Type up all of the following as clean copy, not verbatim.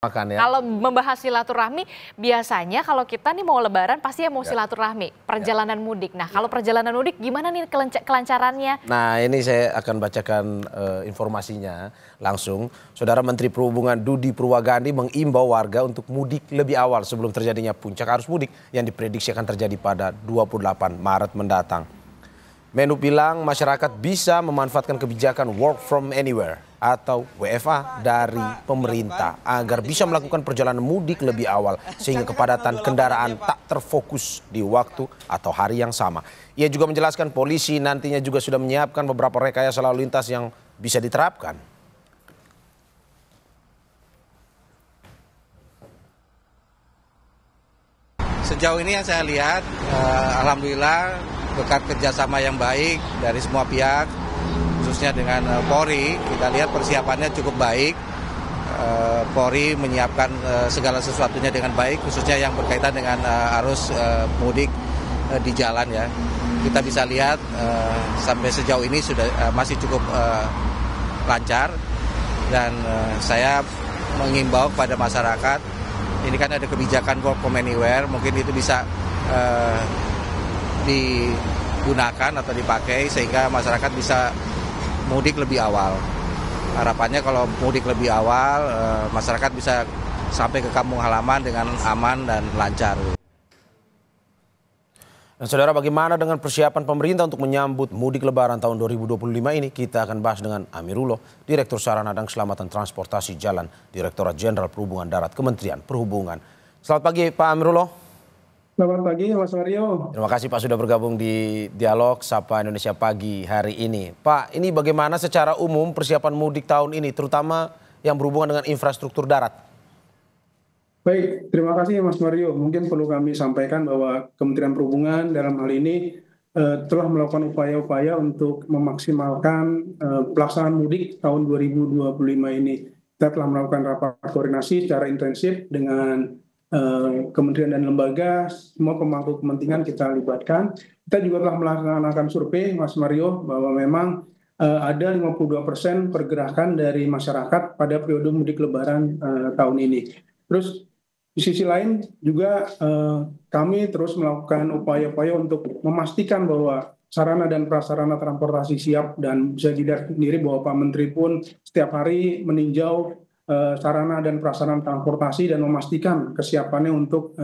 Makan ya. Kalau membahas silaturahmi, biasanya kalau kita nih mau lebaran pasti ya mau silaturahmi, perjalanan mudik. Nah, kalau perjalanan mudik gimana nih kelancarannya? Nah, ini saya akan bacakan informasinya langsung. Saudara Menteri Perhubungan Dudi Purwagandi mengimbau warga untuk mudik lebih awal sebelum terjadinya puncak arus mudik yang diprediksi akan terjadi pada 28 Maret mendatang. Menhu bilang masyarakat bisa memanfaatkan kebijakan work from anywhere atau WFA dari pemerintah agar bisa melakukan perjalanan mudik lebih awal sehingga kepadatan kendaraan tak terfokus di waktu atau hari yang sama. Ia juga menjelaskan polisi nantinya juga sudah menyiapkan beberapa rekayasa lalu lintas yang bisa diterapkan. Sejauh ini yang saya lihat, alhamdulillah berkat kerjasama yang baik dari semua pihak, khususnya dengan Polri, kita lihat persiapannya cukup baik. Polri menyiapkan segala sesuatunya dengan baik, khususnya yang berkaitan dengan arus mudik di jalan ya. Kita bisa lihat sampai sejauh ini sudah masih cukup lancar, dan saya mengimbau kepada masyarakat, ini kan ada kebijakan work from anywhere, mungkin itu bisa digunakan atau dipakai sehingga masyarakat bisa mudik lebih awal. Harapannya kalau mudik lebih awal, masyarakat bisa sampai ke kampung halaman dengan aman dan lancar. Dan saudara, bagaimana dengan persiapan pemerintah untuk menyambut mudik lebaran tahun 2025 ini? Kita akan bahas dengan Amirullah, Direktur Sarana dan Keselamatan Transportasi Jalan, Direktorat Jenderal Perhubungan Darat, Kementerian Perhubungan. Selamat pagi Pak Amirullah. Selamat pagi Mas Mario. Terima kasih Pak sudah bergabung di Dialog Sapa Indonesia Pagi hari ini. Pak, ini bagaimana secara umum persiapan mudik tahun ini, terutama yang berhubungan dengan infrastruktur darat? Baik, terima kasih Mas Mario. Mungkin perlu kami sampaikan bahwa Kementerian Perhubungan dalam hal ini telah melakukan upaya-upaya untuk memaksimalkan pelaksanaan mudik tahun 2025 ini. Kita telah melakukan rapat koordinasi secara intensif dengan kementerian dan lembaga, semua pemangku kepentingan kita libatkan. Kita juga telah melaksanakan survei, Mas Mario, bahwa memang ada 52% pergerakan dari masyarakat pada periode mudik lebaran tahun ini. Terus di sisi lain juga kami terus melakukan upaya-upaya untuk memastikan bahwa sarana dan prasarana transportasi siap, dan bisa dilihat sendiri bahwa Pak Menteri pun setiap hari meninjau sarana dan prasarana transportasi dan memastikan kesiapannya untuk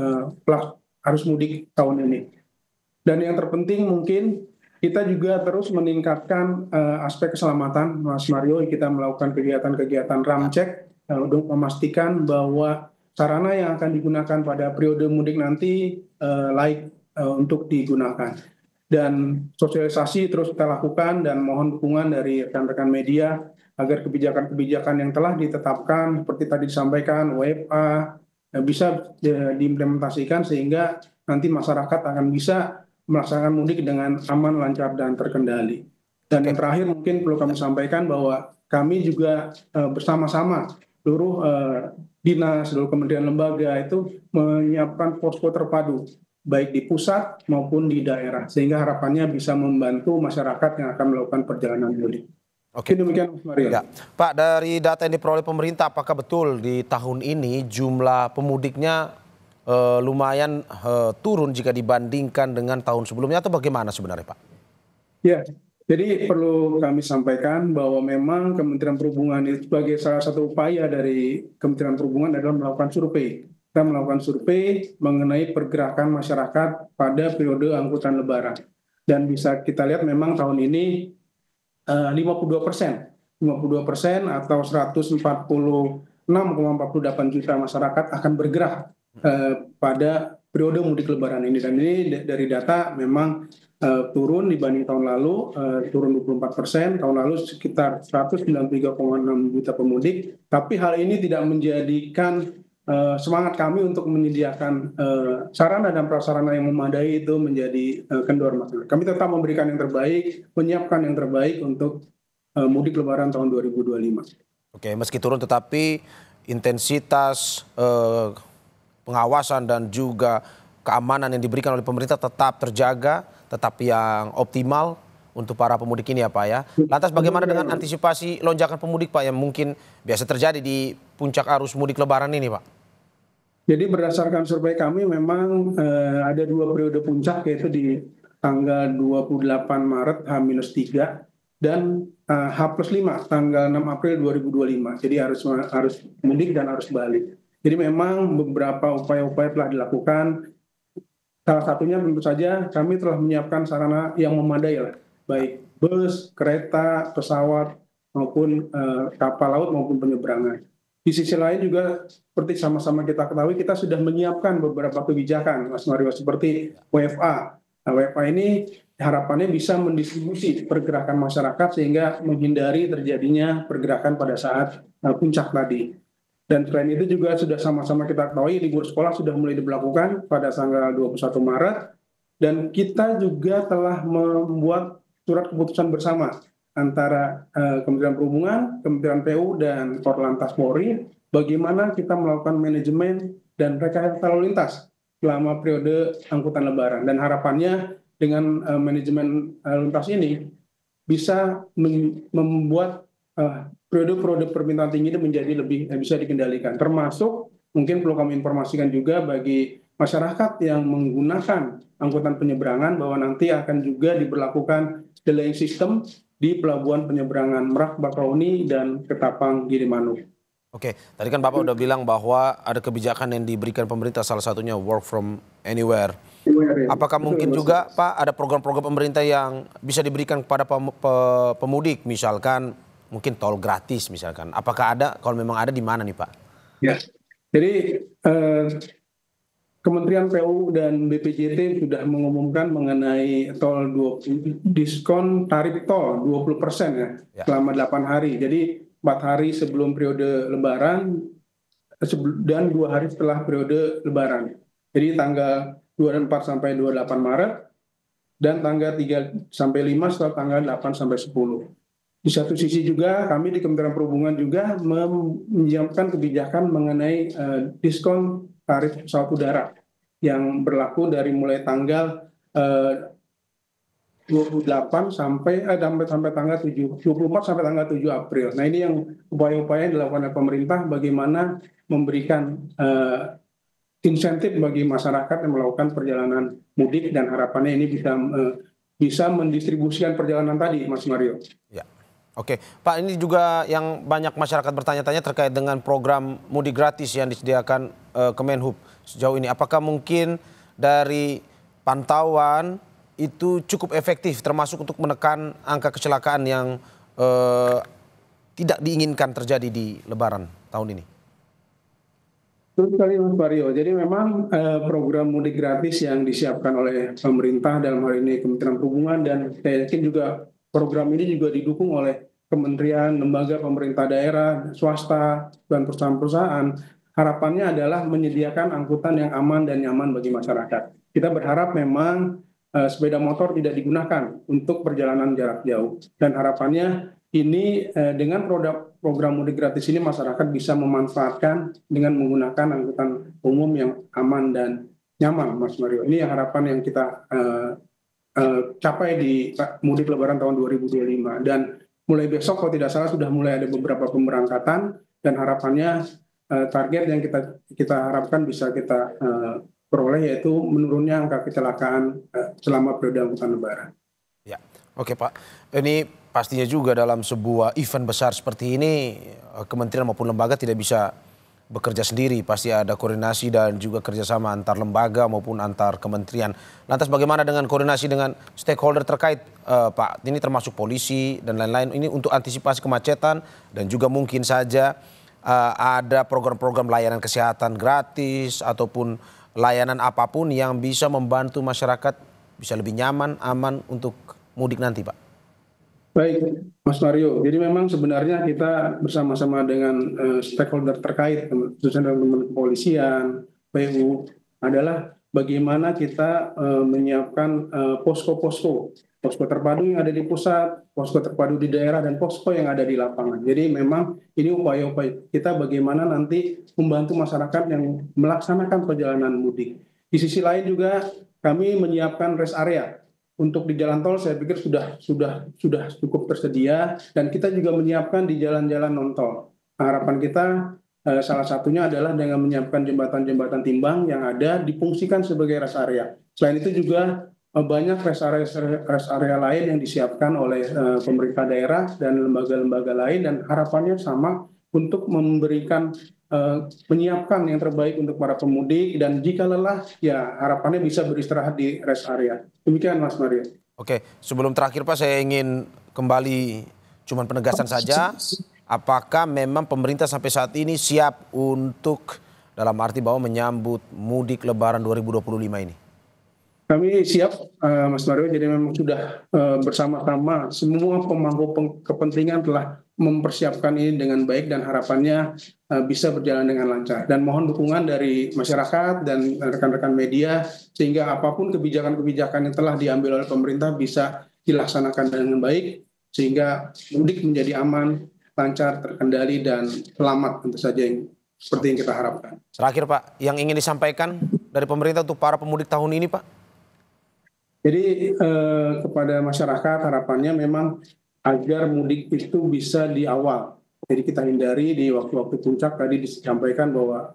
arus mudik tahun ini. Dan yang terpenting mungkin kita juga terus meningkatkan aspek keselamatan, Mas Mario. Kita melakukan kegiatan-kegiatan ramcek untuk memastikan bahwa sarana yang akan digunakan pada periode mudik nanti layak untuk digunakan. Dan sosialisasi terus kita lakukan dan mohon dukungan dari rekan-rekan media agar kebijakan-kebijakan yang telah ditetapkan seperti tadi disampaikan WFA bisa diimplementasikan sehingga nanti masyarakat akan bisa melaksanakan mudik dengan aman, lancar, dan terkendali. Dan yang terakhir mungkin perlu kami sampaikan bahwa kami juga bersama-sama seluruh dinas, seluruh kementerian lembaga itu menyiapkan posko terpadu baik di pusat maupun di daerah, sehingga harapannya bisa membantu masyarakat yang akan melakukan perjalanan mudik. Oke, demikian Mas Mario. Ya. Pak, dari data yang diperoleh pemerintah, apakah betul di tahun ini jumlah pemudiknya lumayan turun jika dibandingkan dengan tahun sebelumnya, atau bagaimana sebenarnya Pak? Ya, jadi perlu kami sampaikan bahwa memang Kementerian Perhubungan itu sebagai salah satu upaya dari Kementerian Perhubungan adalah melakukan survei. Kita melakukan survei mengenai pergerakan masyarakat pada periode angkutan lebaran. Dan bisa kita lihat memang tahun ini 52% atau 146,48 juta masyarakat akan bergerak pada periode mudik lebaran ini. Dan ini dari data memang turun dibanding tahun lalu, turun 24%, tahun lalu sekitar 193,6 juta pemudik. Tapi hal ini tidak menjadikan semangat kami untuk menyediakan sarana dan prasarana yang memadai itu menjadi kendor, Mas. Kami tetap memberikan yang terbaik, menyiapkan yang terbaik untuk mudik lebaran tahun 2025. Oke, meski turun tetapi intensitas pengawasan dan juga keamanan yang diberikan oleh pemerintah tetap terjaga, tetap yang optimal untuk para pemudik ini ya Pak ya. Lantas bagaimana dengan antisipasi lonjakan pemudik Pak yang mungkin biasa terjadi di puncak arus mudik Lebaran ini, Pak? Jadi berdasarkan survei kami memang ada 2 periode puncak, yaitu di tanggal 28 Maret H-3 dan H+5 tanggal 6 April 2025. Jadi harus mudik dan harus balik. Jadi memang beberapa upaya-upaya telah dilakukan. Salah satunya tentu saja kami telah menyiapkan sarana yang memadai lah, baik bus, kereta, pesawat maupun kapal laut maupun penyeberangan. Di sisi lain juga seperti sama-sama kita ketahui, kita sudah menyiapkan beberapa kebijakan, Mas Mario, seperti WFA. Nah, WFA ini harapannya bisa mendistribusi pergerakan masyarakat sehingga menghindari terjadinya pergerakan pada saat puncak tadi. Dan selain itu juga sudah sama-sama kita ketahui, libur sekolah sudah mulai diberlakukan pada tanggal 21 Maret, dan kita juga telah membuat surat keputusan bersama antara Kementerian Perhubungan, Kementerian PU, dan Korlantas Polri, bagaimana kita melakukan manajemen dan rekayasa lalu lintas selama periode angkutan Lebaran. Dan harapannya dengan manajemen lalu lintas ini bisa membuat periode-periode permintaan tinggi ini menjadi lebih bisa dikendalikan. Termasuk mungkin perlu kami informasikan juga bagi masyarakat yang menggunakan angkutan penyeberangan bahwa nanti akan juga diberlakukan delaying system di pelabuhan penyeberangan Merak, Bakauheni, dan Ketapang, Gilimanuk. Oke, tadi kan Bapak udah bilang bahwa ada kebijakan yang diberikan pemerintah, salah satunya work from anywhere. Apakah mungkin juga Pak ada program-program pemerintah yang bisa diberikan kepada pemudik, misalkan mungkin tol gratis misalkan. Apakah ada, kalau memang ada di mana nih Pak? Ya, jadi Kementerian PU dan BPJT sudah mengumumkan mengenai diskon tarif tol 20% ya selama 8 hari. Jadi 4 hari sebelum periode Lebaran dan 2 hari setelah periode Lebaran. Jadi tanggal 24 sampai 28 Maret dan tanggal 3 sampai 5 setelah tanggal 8 sampai 10. Di satu sisi juga kami di Kementerian Perhubungan juga menyiapkan kebijakan mengenai diskon tarif pesawat udara yang berlaku dari mulai tanggal 28 sampai tanggal 24 sampai tanggal 7 April. Nah, ini yang upaya-upaya yang dilakukan oleh pemerintah bagaimana memberikan insentif bagi masyarakat yang melakukan perjalanan mudik, dan harapannya ini bisa mendistribusikan perjalanan tadi, Mas Mario. Ya. Oke, Pak, ini juga yang banyak masyarakat bertanya-tanya terkait dengan program mudik gratis yang disediakan Kemenhub sejauh ini. Apakah mungkin dari pantauan itu cukup efektif termasuk untuk menekan angka kecelakaan yang tidak diinginkan terjadi di Lebaran tahun ini? Betul sekali Mas Mario. Jadi memang program mudik gratis yang disiapkan oleh pemerintah dalam hal ini Kementerian Perhubungan, dan saya yakin juga program ini juga didukung oleh kementerian, lembaga pemerintah daerah, swasta, dan perusahaan-perusahaan. Harapannya adalah menyediakan angkutan yang aman dan nyaman bagi masyarakat. Kita berharap memang sepeda motor tidak digunakan untuk perjalanan jarak jauh. Dan harapannya ini dengan program mudik gratis ini masyarakat bisa memanfaatkan dengan menggunakan angkutan umum yang aman dan nyaman, Mas Mario. Ini harapan yang kita capai di mudik Lebaran tahun 2025. Dan mulai besok kalau tidak salah sudah mulai ada beberapa pemberangkatan, dan harapannya target yang kita harapkan bisa kita peroleh yaitu menurunnya angka kecelakaan selama periode angkutan Lebaran. Ya, oke Pak. Ini pastinya juga dalam sebuah event besar seperti ini, kementerian maupun lembaga tidak bisa bekerja sendiri. Pasti ada koordinasi dan juga kerjasama antar lembaga maupun antar kementerian. Lantas bagaimana dengan koordinasi dengan stakeholder terkait, Pak? Ini termasuk polisi dan lain-lain. Ini untuk antisipasi kemacetan dan juga mungkin saja ada program-program layanan kesehatan gratis ataupun layanan apapun yang bisa membantu masyarakat bisa lebih nyaman, aman untuk mudik nanti, Pak. Baik, Mas Mario. Jadi memang sebenarnya kita bersama-sama dengan stakeholder terkait, khususnya teman-teman kepolisian, PU, adalah bagaimana kita menyiapkan posko-posko terpadu yang ada di pusat, posko terpadu di daerah, dan posko yang ada di lapangan. Jadi memang ini upaya-upaya kita bagaimana nanti membantu masyarakat yang melaksanakan perjalanan mudik. Di sisi lain juga kami menyiapkan rest area. Untuk di jalan tol saya pikir sudah cukup tersedia, dan kita juga menyiapkan di jalan-jalan non tol. Harapan kita Salah satunya adalah dengan menyiapkan jembatan-jembatan timbang yang ada difungsikan sebagai rest area. Selain itu juga banyak rest area lain yang disiapkan oleh pemerintah daerah dan lembaga-lembaga lain, dan harapannya sama untuk memberikan menyiapkan yang terbaik untuk para pemudik, dan jika lelah ya harapannya bisa beristirahat di rest area. Demikian Mas Mario. Oke, sebelum terakhir Pak, saya ingin kembali cuman penegasan saja. Apakah memang pemerintah sampai saat ini siap untuk dalam arti bahwa menyambut mudik Lebaran 2025 ini? Kami siap, Mas Mario. Jadi memang sudah bersama-sama semua pemangku kepentingan telah mempersiapkan ini dengan baik, dan harapannya bisa berjalan dengan lancar. Dan mohon dukungan dari masyarakat dan rekan-rekan media sehingga apapun kebijakan-kebijakan yang telah diambil oleh pemerintah bisa dilaksanakan dengan baik sehingga mudik menjadi aman, lancar, terkendali, dan selamat tentu saja, seperti yang kita harapkan. Terakhir Pak, yang ingin disampaikan dari pemerintah untuk para pemudik tahun ini Pak? Jadi kepada masyarakat harapannya memang agar mudik itu bisa di awal. Jadi kita hindari di waktu-waktu puncak, tadi disampaikan bahwa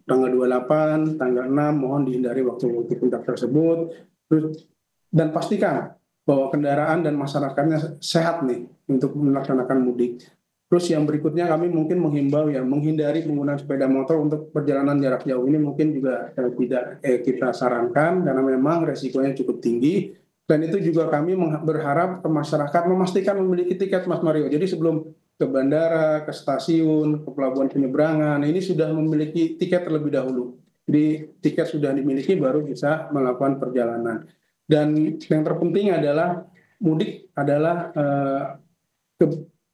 tanggal 28, tanggal 6 mohon dihindari waktu-waktu puncak tersebut. Terus, dan pastikan bahwa kendaraan dan masyarakatnya sehat nih untuk melaksanakan mudik. Terus yang berikutnya kami mungkin menghimbau ya menghindari penggunaan sepeda motor untuk perjalanan jarak jauh ini, mungkin juga tidak kita sarankan karena memang resikonya cukup tinggi. Dan itu juga kami berharap ke masyarakat memastikan memiliki tiket Mas Mario. Jadi sebelum ke bandara, ke stasiun, ke pelabuhan penyeberangan ini sudah memiliki tiket terlebih dahulu. Jadi tiket sudah dimiliki baru bisa melakukan perjalanan. Dan yang terpenting adalah mudik adalah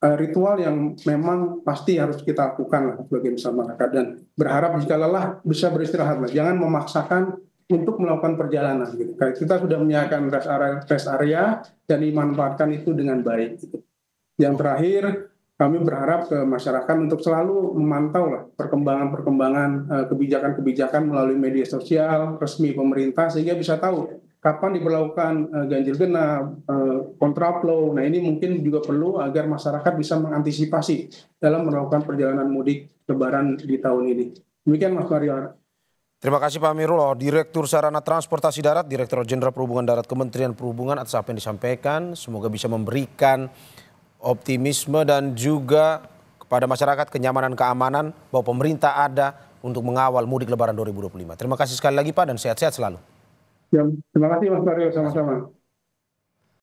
ritual yang memang pasti harus kita lakukan lah sebagai masyarakat, dan berharap jika lelah bisa beristirahat, jangan memaksakan untuk melakukan perjalanan gitu. Kita sudah menyiapkan rest area dan dimanfaatkan itu dengan baik gitu. Yang terakhir kami berharap ke masyarakat untuk selalu memantau lah perkembangan kebijakan-kebijakan melalui media sosial resmi pemerintah sehingga bisa tahu kapan diberlakukan ganjil genap, kontraflow. Nah ini mungkin juga perlu agar masyarakat bisa mengantisipasi dalam melakukan perjalanan mudik Lebaran di tahun ini. Demikian Mas Mario. Terima kasih Pak Amirullah, Direktur Sarana Transportasi Darat, Direktur Jenderal Perhubungan Darat Kementerian Perhubungan, atas apa yang disampaikan. Semoga bisa memberikan optimisme dan juga kepada masyarakat kenyamanan keamanan bahwa pemerintah ada untuk mengawal mudik Lebaran 2025. Terima kasih sekali lagi Pak dan sehat-sehat selalu. Ya, terima kasih Mas Mario, sama-sama.